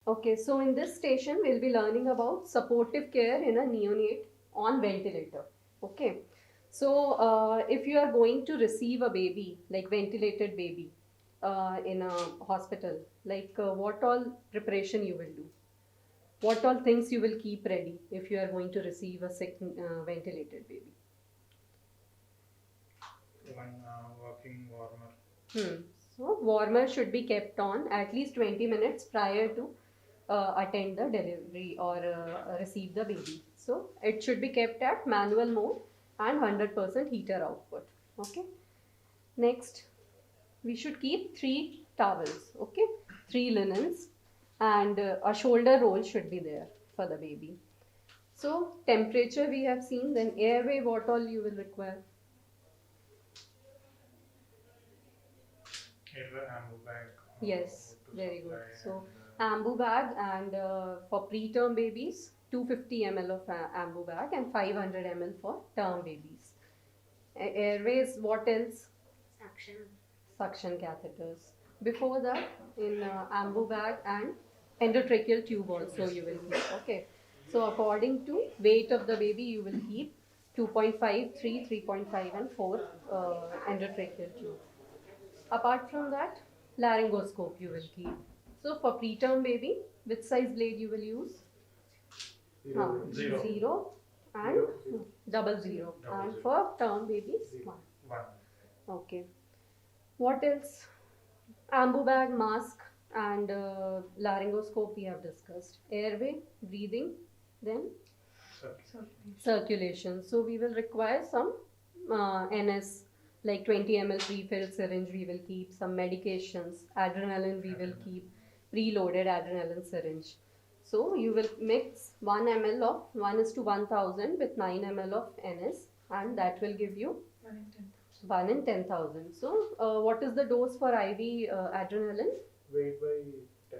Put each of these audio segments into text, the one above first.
Okay, so in this station, we'll be learning about supportive care in a neonate on ventilator. Okay, so if you are going to receive a baby, like ventilated baby, in a hospital, like what all preparation you will do? What all things you will keep ready if you are going to receive a sick ventilated baby? One working warmer. Hmm. So warmer should be kept on at least 20 minutes prior to attend the delivery or receive the baby. So it should be kept at manual mode and 100% heater output. Okay. Next, we should keep 3 towels. Okay, 3 linens, and a shoulder roll should be there for the baby. So temperature we have seen. Then airway, what all you will require? Airway ambu bag. Yes, To very good. supply So, and ambu bag, and for preterm babies, 250 ml of ambu bag and 500 ml for term babies. Airways, what else? Suction. Suction catheters. Before that, in ambu bag and endotracheal tube also you will keep. Okay. So, according to weight of the baby, you will keep 2.5, 3, 3.5, and 4 endotracheal tube. Apart from that, laryngoscope you will keep. So for preterm baby, which size blade you will use? Zero. Zero and double zero. Double And zero. for term babies, one. one. Okay. What else? Ambu bag, mask, and laryngoscope we have discussed. Airway, breathing, then circulation. So we will require some NS, like 20 ml pre-filled syringe we will keep, some medications, adrenaline we will keep, preloaded adrenaline syringe. So you will mix 1 ml of 1 is to 1000 with 9 ml of NS, and that will give you 1 in 10,000. So what is the dose for IV adrenaline? Weight by 10.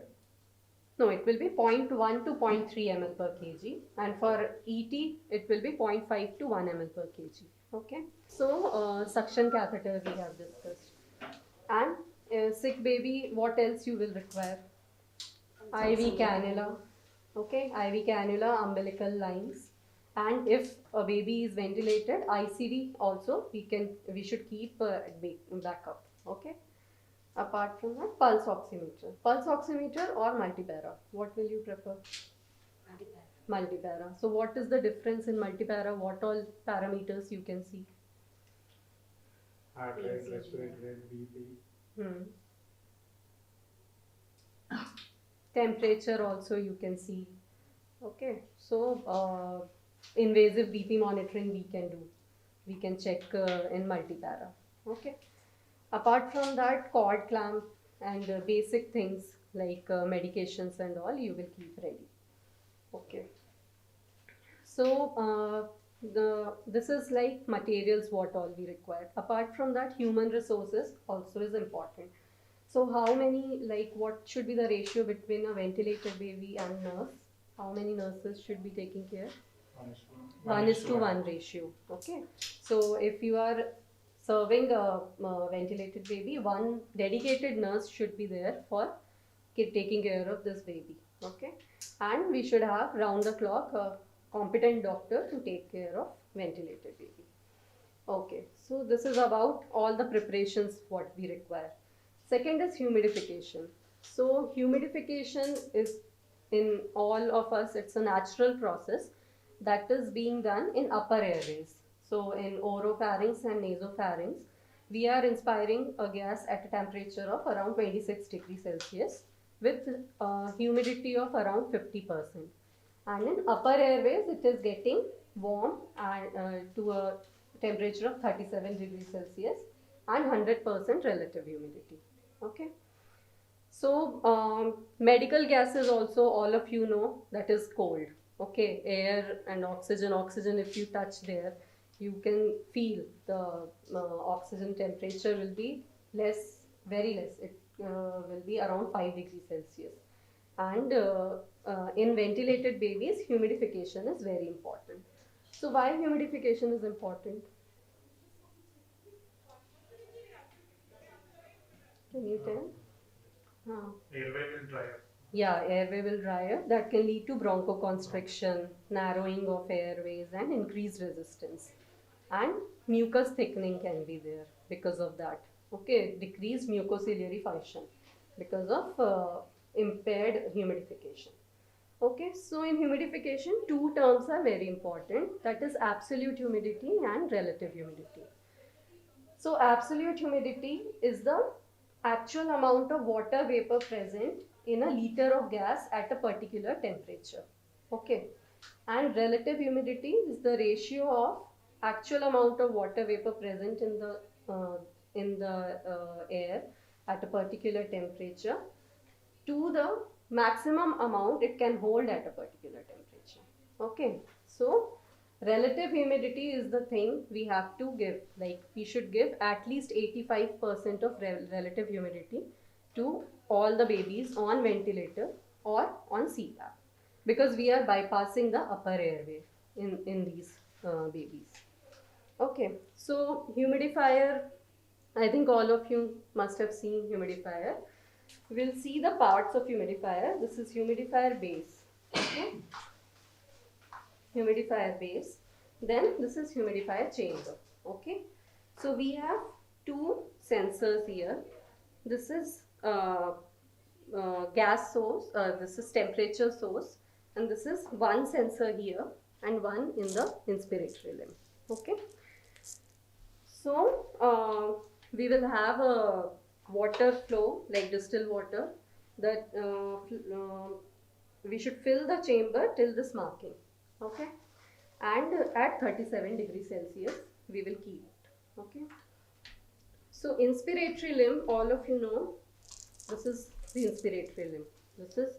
No, it will be 0.1 to 0.3 ml per kg, and for ET it will be 0.5 to 1 ml per kg. Okay. So suction catheter we have discussed, and sick baby, what else you will require? IV cannula. Okay, IV cannula, umbilical lines, and if a baby is ventilated, ICD also we should keep backup. Okay. Apart from that, pulse oximeter or multipara. What will you prefer? Multipara. So what is the difference in multipara? What all parameters you can see? Heart rate, respiratory rate, BP. Hmm. Temperature also you can see. Okay, so invasive BP monitoring we can do. We can check in multipara. Okay. Apart from that, cord clamp and basic things like medications and all you will keep ready. Okay. So this is like materials what all we require. Apart from that, human resources also is important. So how many, like what should be the ratio between a ventilated baby and nurse? How many nurses should be taking care? 1:1 ratio. Okay. So if you are serving a ventilated baby, one dedicated nurse should be there for taking care of this baby. Okay. And we should have round the clock a competent doctor to take care of ventilated baby. Okay, so this is about all the preparations what we require. Second is humidification. So humidification is in all of us, it's a natural process that is being done in upper airways. So in oropharynx and nasopharynx, we are inspiring a gas at a temperature of around 26 degrees Celsius with humidity of around 50%. And in upper airways, it is getting warm and to a temperature of 37 degrees Celsius and 100% relative humidity. Okay. So medical gases also all of you know that is cold. Okay, air and oxygen. Oxygen, if you touch there, you can feel the oxygen temperature will be less, very less. It will be around 5 degrees Celsius. And in ventilated babies, humidification is very important. So why humidification is important? Can you tell? Airway will dry up. Yeah, airway will dry up. That can lead to bronchoconstriction, narrowing of airways, and increased resistance. And mucus thickening can be there because of that. Okay, decreased mucociliary function because of impaired humidification. Okay, so in humidification, two terms are very important, that is absolute humidity and relative humidity. So, absolute humidity is the actual amount of water vapor present in a liter of gas at a particular temperature. Okay, and relative humidity is the ratio of actual amount of water vapor present uh, in the air at a particular temperature to the maximum amount it can hold at a particular temperature. Okay, so relative humidity is the thing we have to give, like we should give at least 85% of relative humidity to all the babies on ventilator or on CPAP, because we are bypassing the upper airway in these babies. Okay, so humidifier, I think all of you must have seen humidifier. We'll see the parts of humidifier. This is humidifier base. Okay, humidifier base. Then this is humidifier chamber. Okay, so we have two sensors here. This is gas source. This is temperature source, and this is one sensor here and one in the inspiratory limb. Okay. So we will have a water flow like distilled water that we should fill the chamber till this marking. Okay, and at 37 degrees Celsius we will keep it. Okay, so inspiratory limb, all of you know, this is the inspiratory limb. This is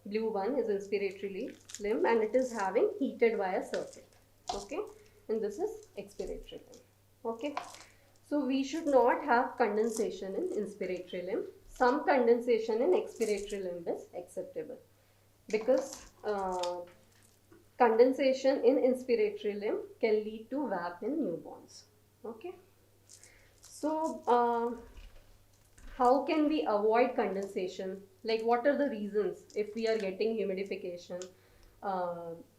blue one is inspiratory limb and it is having heated wire circuit. Okay, and this is expiratory limb. Okay, so we should not have condensation in inspiratory limb. Some condensation in expiratory limb is acceptable because condensation in inspiratory limb can lead to VAP in newborns. Okay, so how can we avoid condensation? Like, what are the reasons if we are getting humidification,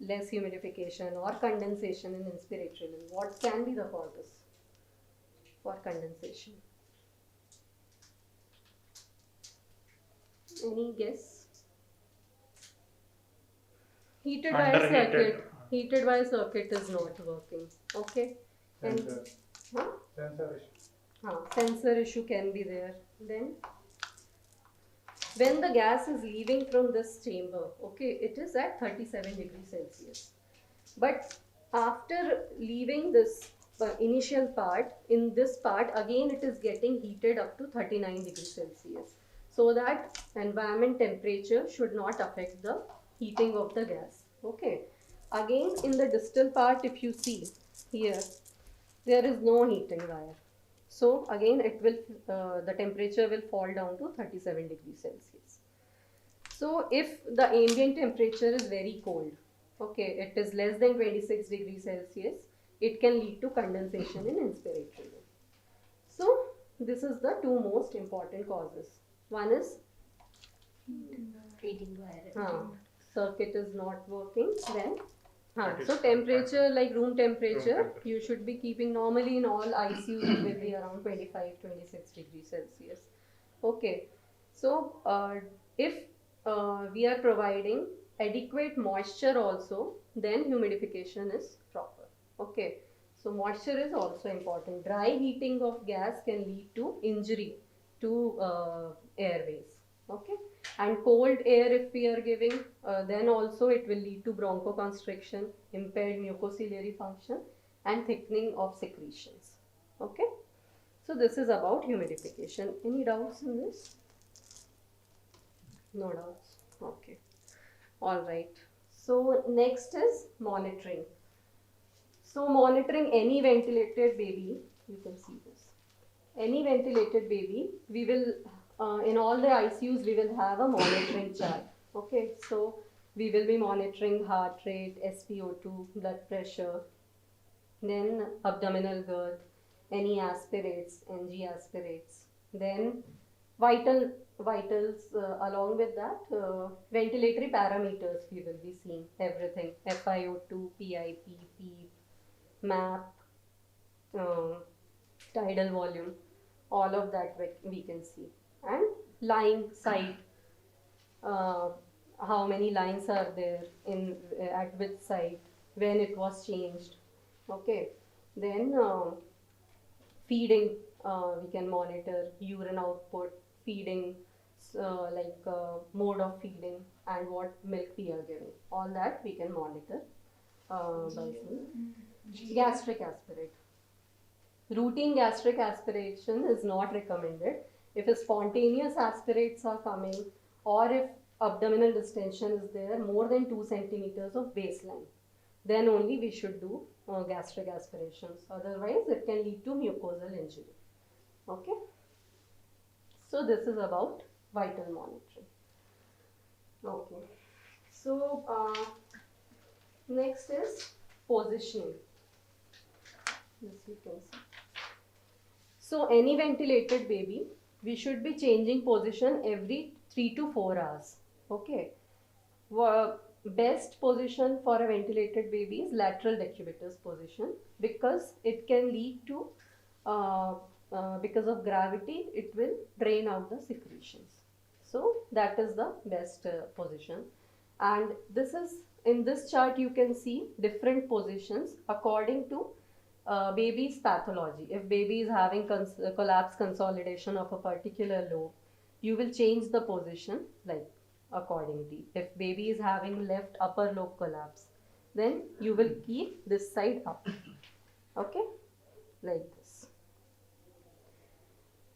less humidification or condensation in inspiratory limb? What can be the causes for condensation? Any guess? Heated wire circuit. Heated wire circuit is not working. Okay. And Sensor. huh? Sensor issue. Sensor issue can be there. Then when the gas is leaving from this chamber, okay, it is at 37 degrees Celsius. But after leaving this initial part, in this part again it is getting heated up to 39 degrees Celsius. So that environment temperature should not affect the heating of the gas. Okay. Again in the distal part, if you see here, there is no heating wire. So again it will, the temperature will fall down to 37 degrees Celsius. So if the ambient temperature is very cold, okay, it is less than 26 degrees Celsius, it can lead to condensation in inspiratory limb. So this is the two most important causes. One is Heating wire. circuit is not working. Then That is so fine. temperature, like room temperature, temperature. you should be keeping normally in all ICUs it will be around 25-26 degrees Celsius. Okay, so if we are providing adequate moisture also, then humidification is proper. Okay, so moisture is also important. Dry heating of gas can lead to injury to airways. Okay, and cold air if we are giving, then also it will lead to bronchoconstriction, impaired mucociliary function and thickening of secretions. Okay, so this is about humidification. Any doubts in this? No doubts. Okay, all right. So next is monitoring. So monitoring any ventilated baby, you can see this. Any ventilated baby, we will in all the ICUs we will have a monitoring chart. Okay, so we will be monitoring heart rate, SpO2, blood pressure, then abdominal girth, any aspirates, NG aspirates, then vital vitals, along with that, ventilatory parameters we will be seeing everything: FiO2, PIP, PEEP, MAP, uh, tidal volume, all of that we can see. And line site, uh, how many lines are there in at which site, when it was changed. Okay, then feeding, we can monitor urine output, feeding, mode of feeding, and what milk we are giving. All that we can monitor by seeing. Gastric aspirate. Routine gastric aspiration is not recommended. If spontaneous aspirates are coming, or if abdominal distension is there more than 2 centimeters of baseline, then only we should do gastric aspirations. Otherwise, it can lead to mucosal injury. Okay. So this is about vital monitoring. Okay. So next is positioning. This you can see. So any ventilated baby, we should be changing position every 3 to 4 hours. Okay. Best position for a ventilated baby is lateral decubitus position, because it can lead to, because of gravity, it will drain out the secretions. So that is the best position. And this is, in this chart you can see different positions according to baby's pathology. If baby is having collapse consolidation of a particular lobe, you will change the position like accordingly. If baby is having left upper lobe collapse, then you will keep this side up. Okay, like this.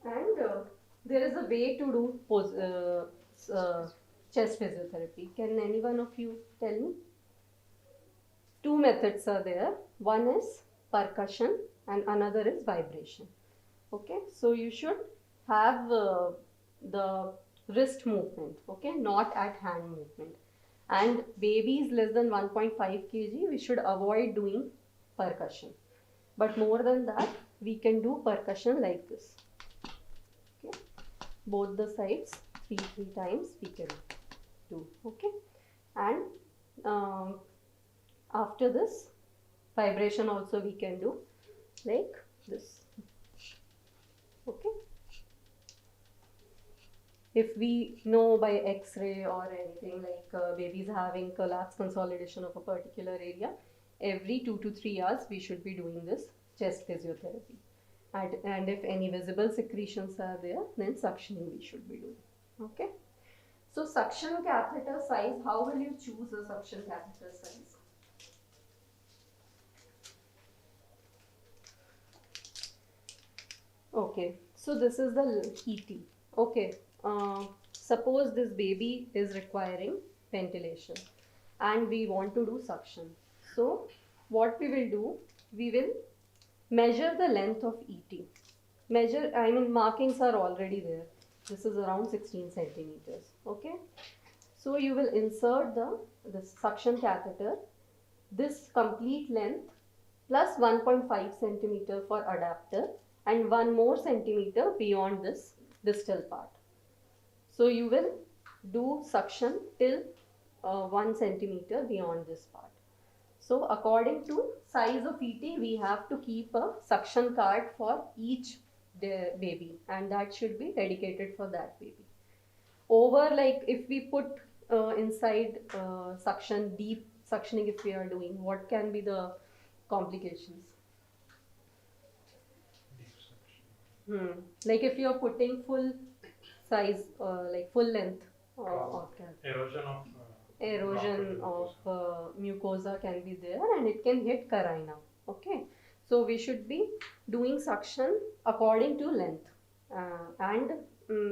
And there is a way to do chest physiotherapy. Can any one of you tell me? Two methods are there. One is percussion and another is vibration. Okay, so you should have the wrist movement, okay, not at hand movement. And babies less than 1.5 kg, we should avoid doing percussion. But more than that, we can do percussion like this. Okay, both the sides, three times we can do. Okay, and after this, vibration also we can do like this. Okay. If we know by X-ray or anything, like babies having collapse consolidation of a particular area, every 2 to 3 hours we should be doing this chest physiotherapy. And if any visible secretions are there, then suctioning we should be doing. Okay. So suction catheter size, how will you choose a suction catheter size? Okay, so this is the ET. Okay, suppose this baby is requiring ventilation and we want to do suction. So what we will do, we will measure the length of ET. Markings are already there. This is around 16 centimeters. Okay, so you will insert the suction catheter, this complete length plus 1.5 centimeter for adapter, and 1 more centimeter beyond this distal part. So you will do suction till 1 centimeter beyond this part. So according to size of ET, we have to keep a suction card for each baby, and that should be dedicated for that baby. Over, like if we put inside suction, deep suctioning if we are doing, what can be the complications? Like if you are putting full size, like full length of erosion of mucosa can be there, and it can hit carina. Okay, so we should be doing suction according to length, and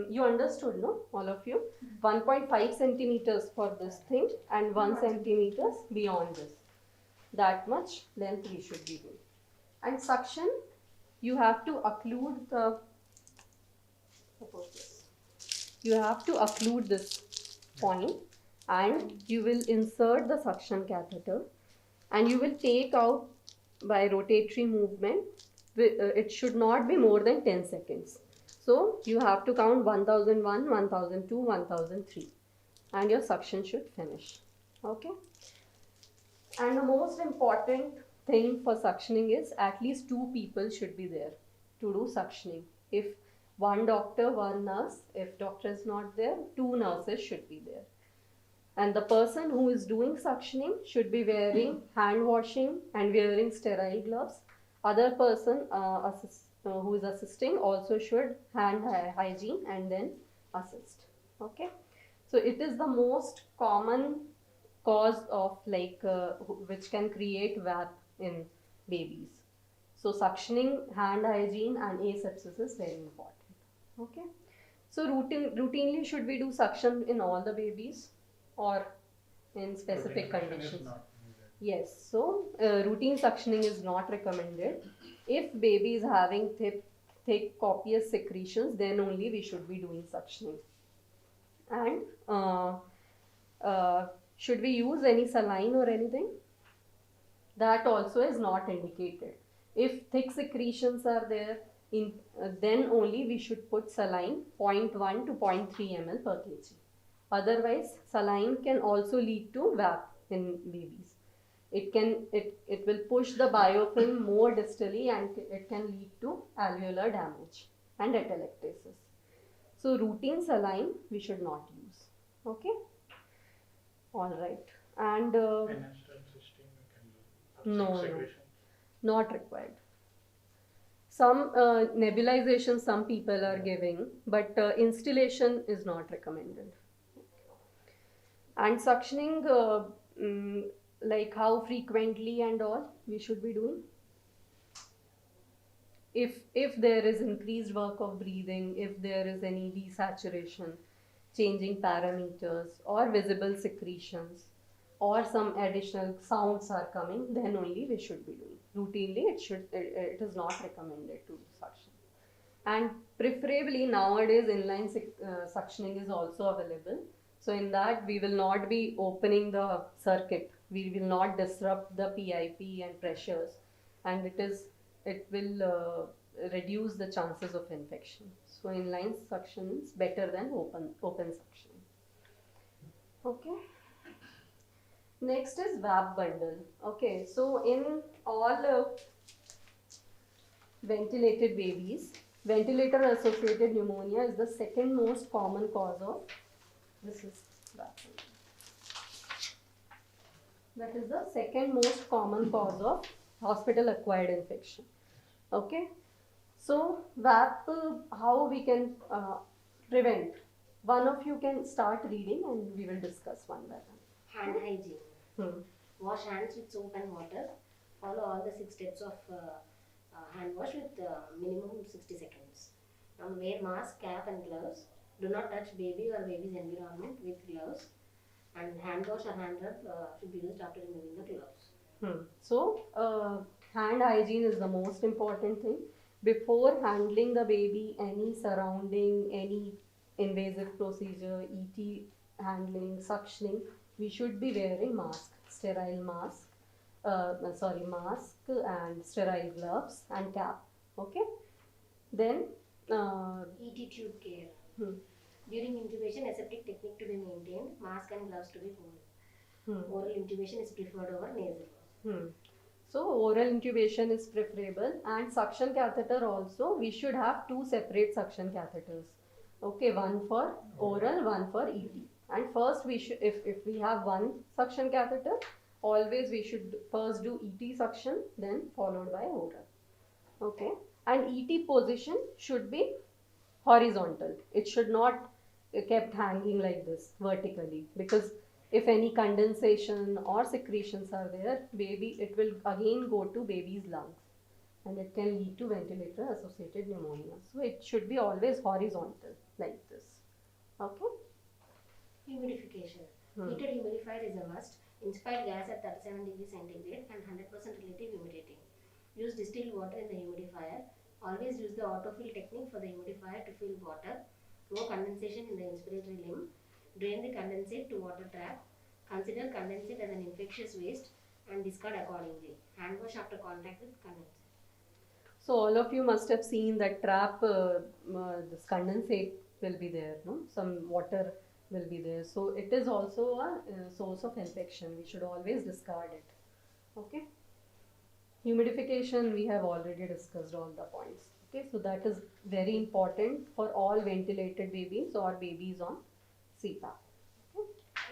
you understood, no, all of you? 1.5 centimeters for this thing and 1 centimeters beyond this. That much length we should be doing. And suction, you have to occlude the, suppose this, you have to occlude this point, and you will insert the suction catheter, and you will take out by rotatory movement. It should not be more than 10 seconds. So you have to count 1001, 1002, 1003 and your suction should finish. Okay. And the most important thing for suctioning is at least two people should be there to do suctioning. If one doctor, one nurse, if doctor is not there, two nurses should be there. And the person who is doing suctioning should be wearing hand washing and wearing sterile gloves. Other person who is assisting also should hand hygiene and then assist. Okay. So it is the most common cause of which can create VAP in babies. So suctioning, hand hygiene and asepsis is very important. Okay. So routinely should we do suction in all the babies or in specific Routine suction is conditions? not needed. Yes. So routine suctioning is not recommended. If baby is having thick copious secretions, then only we should be doing suctioning. And should we use any saline or anything? That also is not indicated. If thick secretions are there, then only we should put saline 0.1 to 0.3 ml per kg. Otherwise, saline can also lead to VAP in babies. It will push the biofilm more distally and it can lead to alveolar damage and atelectasis. So routine saline we should not use. Okay. All right. And Menstrual system you can use. No, no. Secretion. not required. Some nebulization some people are giving, but instillation is not recommended. And suctioning, like how frequently and all we should be doing. If there is increased work of breathing, if there is any desaturation, changing parameters or visible secretions, or some additional sounds are coming, then only we should be doing. Routinely, it is not recommended to do suction. And preferably nowadays inline suctioning is also available. So in that we will not be opening the circuit. We will not disrupt the PIP and pressures, and it will reduce the chances of infection. So inline suction is better than open suction. Okay. Next is VAP bundle. Okay, so in all ventilated babies, ventilator associated pneumonia is the second most common cause of, this is VAP. That is the second most common cause of hospital acquired infection. Okay, so VAP, how we can prevent? One of you can start reading and we will discuss one by one. Hand hygiene. Hmm. Wash hands with soap and water. Follow all the 6 steps of hand wash with minimum 60 seconds. Now wear mask, cap and gloves. Do not touch baby or baby's environment with gloves. And hand wash or hand rub should be used after removing the gloves. So, hand hygiene is the most important thing. Before handling the baby, any surrounding, any invasive procedure, ET handling, suctioning, we should be wearing mask, sterile mask, mask and sterile gloves and cap. Okay. Then, ET tube care. hmm, During intubation, aseptic technique to be maintained. Mask and gloves to be worn. hmm, Oral intubation is preferred over nasal. hmm. So oral intubation is preferable, and suction catheter also we should have two separate suction catheters. Okay, one for oral, one for ET. And first we should, if we have one suction catheter, always we should first do ET suction, then followed by oral. Okay, and ET position should be horizontal. It should not kept hanging like this vertically, because if any condensation or secretions are there, it will again go to baby's lungs and it can lead to ventilator associated pneumonia. So it should be always horizontal like this. Okay. Humidification. Heated humidifier is a must. Inspire gas at 37 degrees centigrade and 100% relative humidity. Use distilled water in the humidifier. Always use the autofill technique for the humidifier to fill water. No condensation in the inspiratory limb. Drain the condensate to water trap. Consider condensate as an infectious waste and discard accordingly. Hand wash after contact with condensate. So all of you must have seen that trap, this condensate will be there, no? Some water will be there. So it is also a source of infection. We should always discard it. Okay. Humidification, we have already discussed all the points. Okay, so that is very important for all ventilated babies or babies on CPAP.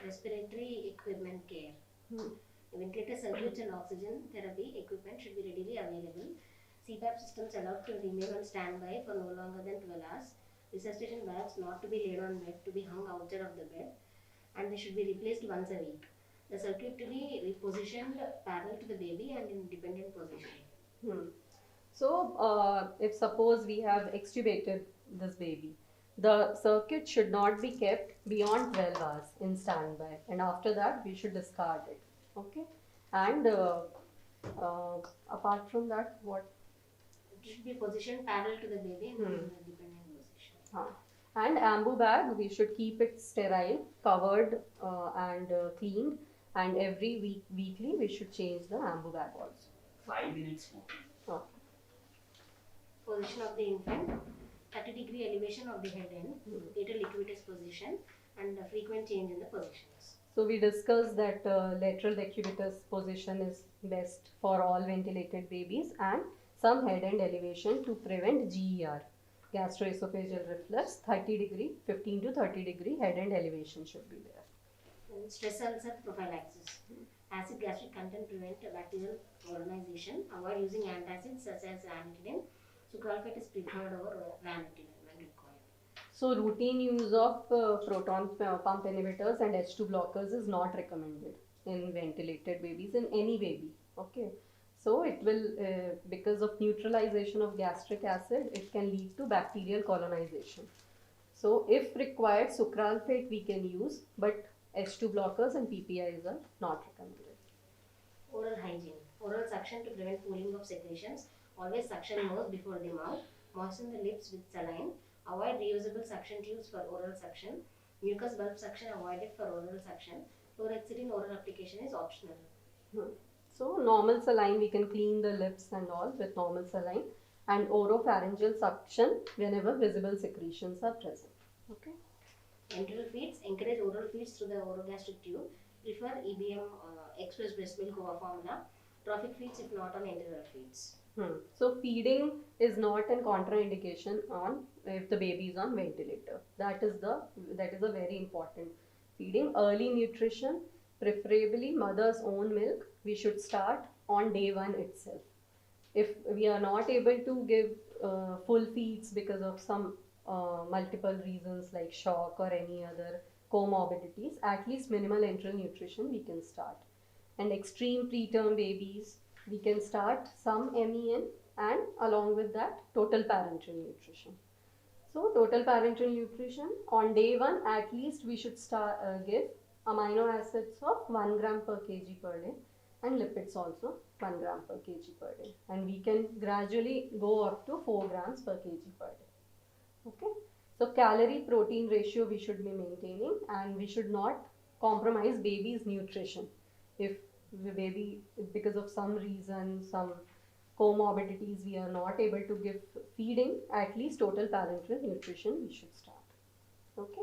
Respiratory equipment care. Hmm. Ventilator circuits and oxygen therapy equipment should be readily available. CPAP systems allowed to remain on standby for no longer than 12 hours. Resuscitation bags not to be laid on bed, to be hung outside of the bed, and they should be replaced once a week. The circuit to be repositioned parallel to the baby and in dependent position. Hmm. So, if suppose we have extubated this baby, the circuit should not be kept beyond 12 hours in standby, and after that we should discard it. Okay, and apart from that, what? It should be positioned parallel to the baby and in Hmm. a dependent position. And ambu bag, we should keep it sterile, covered, and cleaned, and every weekly we should change the ambu bag also. 5 minutes more. Okay. Position of the infant, 30-degree elevation of the head end, lateral decubitus position, and a frequent change in the positions. So we discussed that lateral decubitus position is best for all ventilated babies, and some head end elevation to prevent GER, gastroesophageal reflux. 30-degree, 15 to 30-degree head end elevation should be there. And stress ulcer prophylaxis. Acid gastric content prevent bacterial colonization. Avoid using antacids such as ranitidine. Sucralfate is preferred over ranitidine when required. So routine use of proton pump inhibitors and H2 blockers is not recommended in ventilated babies, in any baby. Okay. So it will, because of neutralization of gastric acid, it can lead to bacterial colonization. So if required, sucralfate we can use, but H2 blockers and PPIs are not recommended. Oral hygiene. Oral suction to prevent pooling of secretions. Always suction nose before the mouth. Moisten the lips with saline. Avoid reusable suction tubes for oral suction. Mucus bulb suction avoided for oral suction. Chlorhexidine oral application is optional. So normal saline, we can clean the lips and all with normal saline, and oropharyngeal suction whenever visible secretions are present. Okay. Enteral feeds. Encourage oral feeds through the orogastric tube. Prefer EBM express breast milk formula. Trophic feeds if not on enteral feeds. So feeding is not a contraindication on if the baby is on ventilator. That is a very important. Feeding early nutrition, preferably mother's own milk, we should start on day 1 itself. If we are not able to give full feeds because of some multiple reasons like shock or any other comorbidities, at least minimal enteral nutrition we can start. And extreme preterm babies, we can start some MEN, and along with that total parenteral nutrition. So total parenteral nutrition on day 1, at least we should start give amino acids of 1 gram per kg per day, and lipids also 1 gram per kg per day, and we can gradually go up to 4 grams per kg per day. Okay, so calorie protein ratio we should be maintaining, and we should not compromise baby's nutrition. If the baby, because of some reason, some comorbidities, we are not able to give feeding, at least total parenteral nutrition we should start. Okay.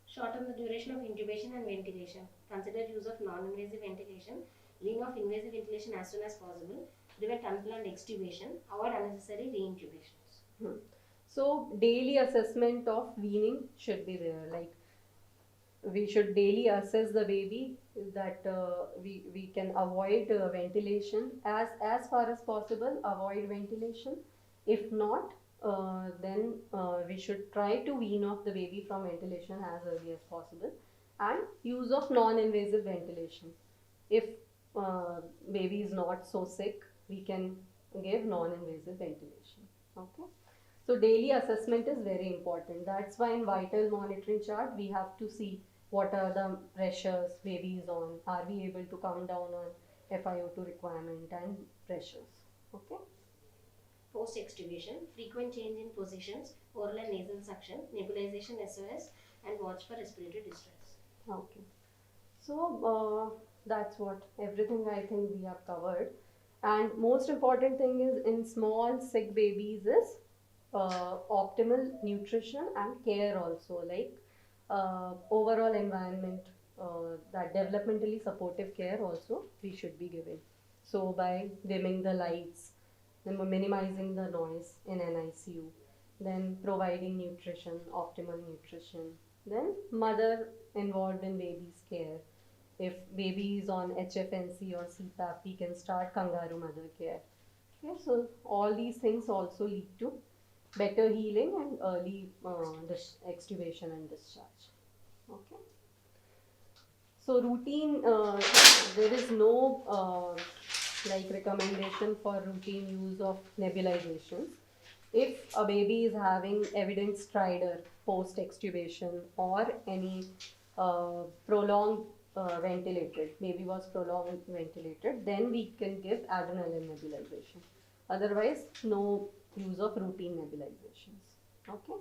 Shorten the duration of intubation and ventilation. Consider use of non-invasive ventilation. Wean off invasive ventilation as soon as possible. Prevent unplanned extubation. Avoid unnecessary reintubations. So daily assessment of weaning should be there. Like we should daily assess the baby, that we can avoid ventilation as far as possible. Avoid ventilation. If not, then we should try to wean off the baby from ventilation as early as possible, and use of non-invasive ventilation. If baby is not so sick, we can give non-invasive ventilation. Okay. So daily assessment is very important. That's why in vital monitoring chart we have to see what are the pressures baby is on. Are we able to come down on FiO2 requirement and pressures? Okay. Post-extubation, frequent change in positions, oral and nasal suction, nebulization SOS, and watch for respiratory distress. Okay. So that's what everything I think we have covered. And most important thing is in small sick babies is optimal nutrition and care also, like overall environment, that developmentally supportive care also we should be giving. So by dimming the lights, then minimizing the noise in NICU, then providing nutrition, optimal nutrition, then mother involved in baby's care. If baby is on HFNC or CPAP, we can start kangaroo mother care. Okay, so all these things also lead to better healing and early extubation and discharge. Okay. So routine, there is no like recommendation for routine use of nebulizations. If a baby is having evident stridor post extubation or any prolonged ventilated, baby was prolonged ventilated, then we can give adrenaline nebulization. Otherwise, no use of routine nebulizations. Okay.